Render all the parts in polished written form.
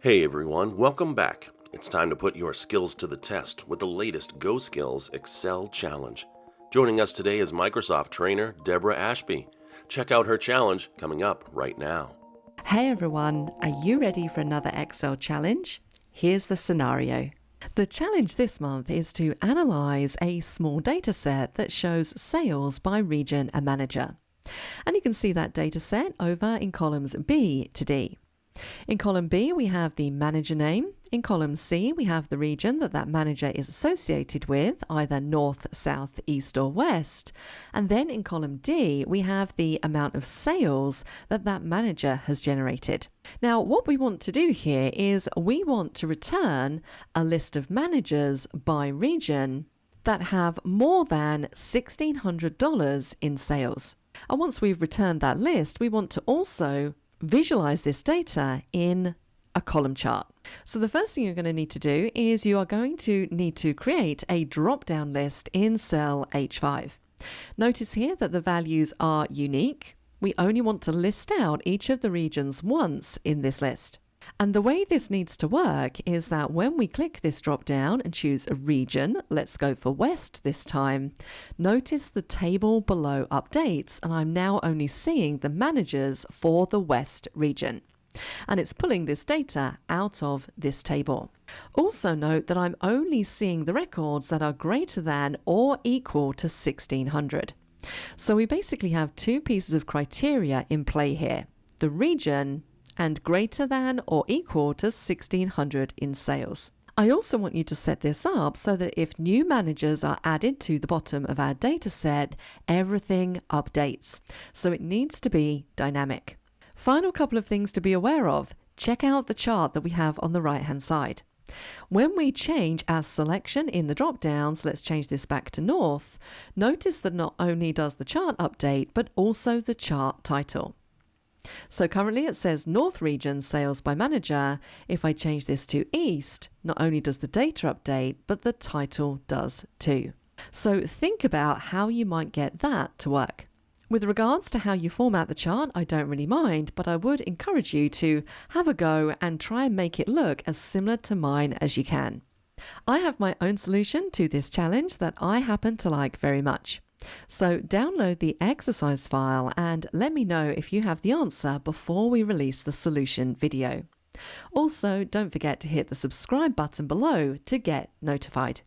Hey everyone, welcome back. It's time to put your skills to the test with the latest GoSkills Excel challenge. Joining us today is Microsoft trainer Deborah Ashby. Check out her challenge coming up right now. Hey everyone, are you ready for another Excel challenge? Here's the scenario. The challenge this month is to analyze a small data set that shows sales by region and manager. And you can see that data set over in columns B to D. In column B, we have the manager name. In column C, we have the region that manager is associated with, either north, south, east, or west. And then in column D, we have the amount of sales that manager has generated. Now, what we want to do here is we want to return a list of managers by region that have more than $1,600 in sales. And once we've returned that list, we want to also visualize this data in a column chart. So the first thing you're going to need to do is you are going to need to create a drop-down list in cell H5. Notice here that the values are unique. We only want to list out each of the regions once in this list. And the way this needs to work is that when we click this drop down and choose a region, let's go for West this time, notice the table below updates, and I'm now only seeing the managers for the West region. And it's pulling this data out of this table. Also note that I'm only seeing the records that are greater than or equal to 1,600. So we basically have two pieces of criteria in play here: the region and greater than or equal to 1,600 in sales. I also want you to set this up so that if new managers are added to the bottom of our data set, everything updates. So it needs to be dynamic. Final couple of things to be aware of. Check out the chart that we have on the right-hand side. When we change our selection in the drop-downs, let's change this back to North, notice that not only does the chart update, but also the chart title. So currently it says North region sales by manager. If I change this to East, not only does the data update, but the title does too. So think about how you might get that to work. With regards to how you format the chart, I don't really mind, but I would encourage you to have a go and try and make it look as similar to mine as you can. I have my own solution to this challenge that I happen to like very much. So download the exercise file and let me know if you have the answer before we release the solution video. Also, don't forget to hit the subscribe button below to get notified.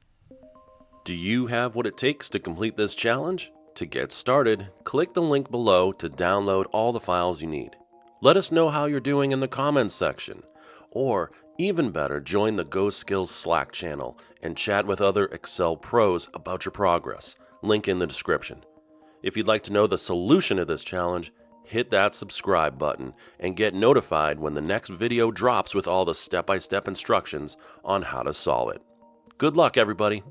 Do you have what it takes to complete this challenge? To get started, click the link below to download all the files you need. Let us know how you're doing in the comments section. Or, even better, join the GoSkills Slack channel and chat with other Excel pros about your progress. Link in the description. If you'd like to know the solution to this challenge, hit that subscribe button and get notified when the next video drops with all the step-by-step instructions on how to solve it. Good luck, everybody!